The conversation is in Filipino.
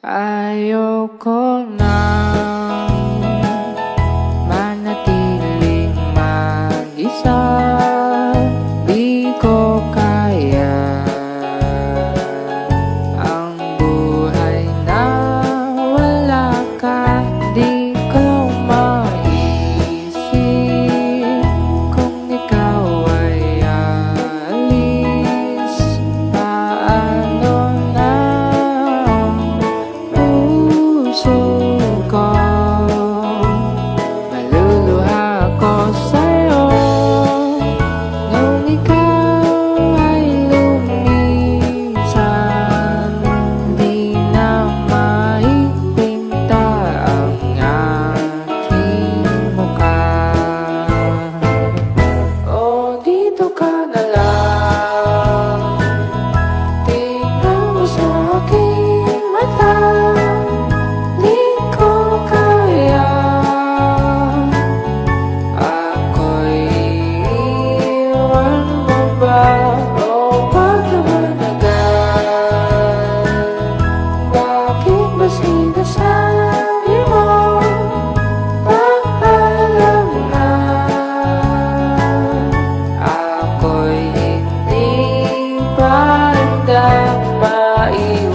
Ayoko nang manatiling mag-isa. Di ko kaya ang buhay na wala ka. Di ko maisip kung ikaw ay alis. Paano na puso ko? Maluluha ko sa'yo nung ikaw ay lumisan. Di na maipinta ang aking mukha. Oh, dito ka na lang, tingnan mo sa aking mata. Di ko kaya, ako'y iiwan mo ba? O wag naman agad. Bakit ba sinasabi mo paalam na? Ako'y hindi pa handang maiwan.